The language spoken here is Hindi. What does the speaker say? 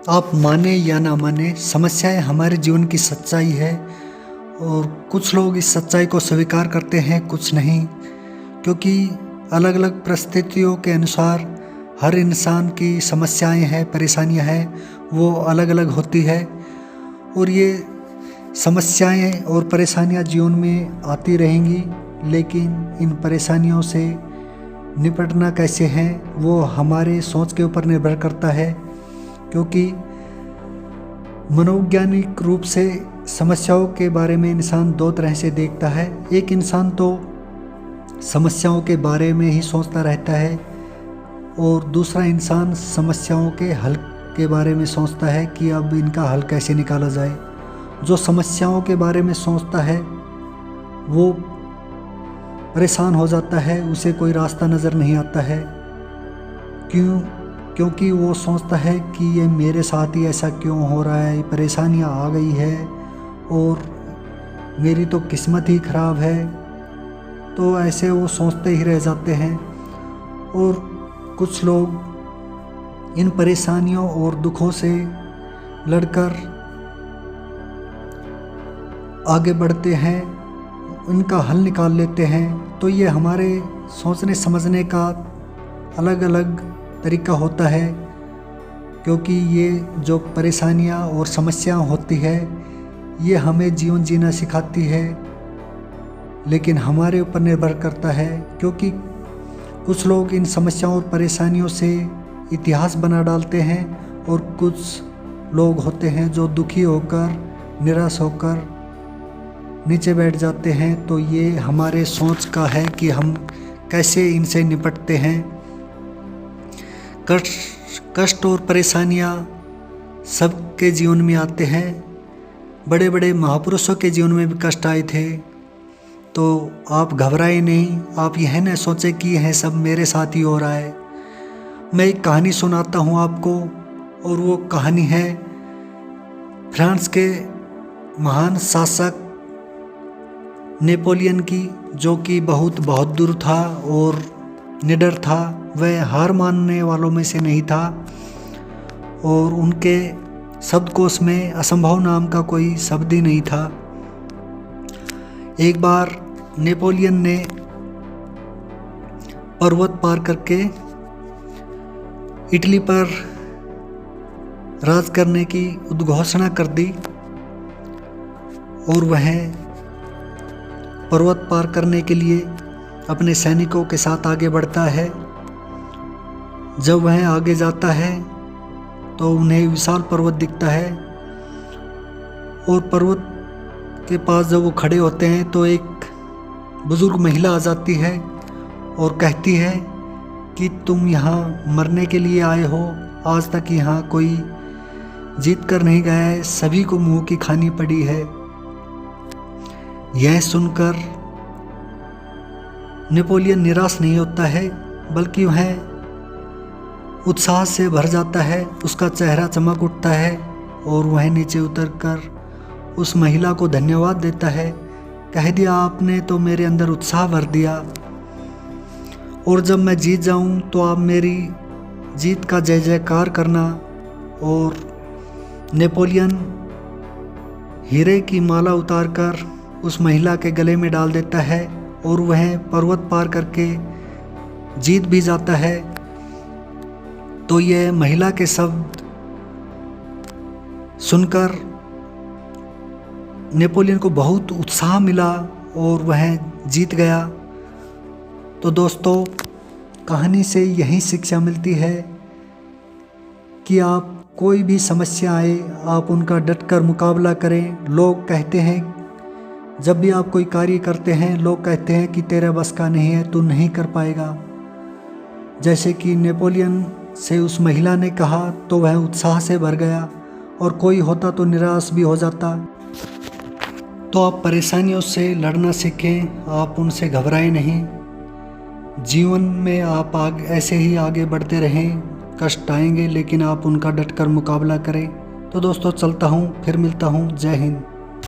आप माने या ना माने, समस्याएं हमारे जीवन की सच्चाई है। और कुछ लोग इस सच्चाई को स्वीकार करते हैं, कुछ नहीं, क्योंकि अलग अलग परिस्थितियों के अनुसार हर इंसान की समस्याएं हैं, परेशानियां हैं, वो अलग अलग होती है। और ये समस्याएं और परेशानियां जीवन में आती रहेंगी, लेकिन इन परेशानियों से निपटना कैसे है वो हमारे सोच के ऊपर निर्भर करता है। क्योंकि मनोवैज्ञानिक रूप से समस्याओं के बारे में इंसान दो तरह से देखता है। एक इंसान तो समस्याओं के बारे में ही सोचता रहता है, और दूसरा इंसान समस्याओं के हल के बारे में सोचता है कि अब इनका हल कैसे निकाला जाए। जो समस्याओं के बारे में सोचता है वो परेशान हो जाता है, उसे कोई रास्ता नज़र नहीं आता है। क्योंकि वो सोचता है कि ये मेरे साथ ही ऐसा क्यों हो रहा है, परेशानियाँ आ गई है और मेरी तो किस्मत ही ख़राब है। तो ऐसे वो सोचते ही रह जाते हैं। और कुछ लोग इन परेशानियों और दुखों से लड़कर आगे बढ़ते हैं, इनका हल निकाल लेते हैं। तो ये हमारे सोचने समझने का अलग अलग तरीका होता है। क्योंकि ये जो परेशानियाँ और समस्याएं होती है ये हमें जीवन जीना सिखाती है, लेकिन हमारे ऊपर निर्भर करता है। क्योंकि कुछ लोग इन समस्याओं और परेशानियों से इतिहास बना डालते हैं, और कुछ लोग होते हैं जो दुखी होकर, निराश होकर नीचे बैठ जाते हैं। तो ये हमारे सोच का है कि हम कैसे इनसे निपटते हैं। कष्ट और परेशानियाँ सबके जीवन में आते हैं। बड़े बड़े महापुरुषों के जीवन में भी कष्ट आए थे। तो आप घबराए नहीं, आप यह न सोचें कि यह सब मेरे साथ ही हो रहा है। मैं एक कहानी सुनाता हूँ आपको, और वो कहानी है फ्रांस के महान शासक नेपोलियन की, जो कि बहुत बहादुर था और निडर था। वह हार मानने वालों में से नहीं था, और उनके शब्दकोश में असंभव नाम का कोई शब्द ही नहीं था। एक बार नेपोलियन ने पर्वत पार करके इटली पर राज करने की उद्घोषणा कर दी, और वह पर्वत पार करने के लिए अपने सैनिकों के साथ आगे बढ़ता है। जब वह आगे जाता है तो उन्हें विशाल पर्वत दिखता है, और पर्वत के पास जब वो खड़े होते हैं तो एक बुजुर्ग महिला आ जाती है और कहती है कि तुम यहाँ मरने के लिए आए हो, आज तक यहाँ कोई जीत कर नहीं गया है, सभी को मुंह की खानी पड़ी है। यह सुनकर नेपोलियन निराश नहीं होता है, बल्कि वह उत्साह से भर जाता है, उसका चेहरा चमक उठता है, और वह नीचे उतरकर उस महिला को धन्यवाद देता है। कह दिया, आपने तो मेरे अंदर उत्साह भर दिया, और जब मैं जीत जाऊं तो आप मेरी जीत का जय जयकार करना। और नेपोलियन हीरे की माला उतारकर उस महिला के गले में डाल देता है, और वह पर्वत पार करके जीत भी जाता है। तो यह महिला के शब्द सुनकर नेपोलियन को बहुत उत्साह मिला और वह जीत गया। तो दोस्तों, कहानी से यही शिक्षा मिलती है कि आप कोई भी समस्या आए, आप उनका डटकर मुकाबला करें। लोग कहते हैं, जब भी आप कोई कार्य करते हैं, लोग कहते हैं कि तेरा बस का नहीं है, तू नहीं कर पाएगा। जैसे कि नेपोलियन से उस महिला ने कहा, तो वह उत्साह से भर गया, और कोई होता तो निराश भी हो जाता। तो आप परेशानियों से लड़ना सीखें, आप उनसे घबराएं नहीं। जीवन में आप ऐसे ही आगे बढ़ते रहें। कष्ट आएंगे, लेकिन आप उनका डटकर मुकाबला करें। तो दोस्तों, चलता हूँ, फिर मिलता हूँ। जय हिंद।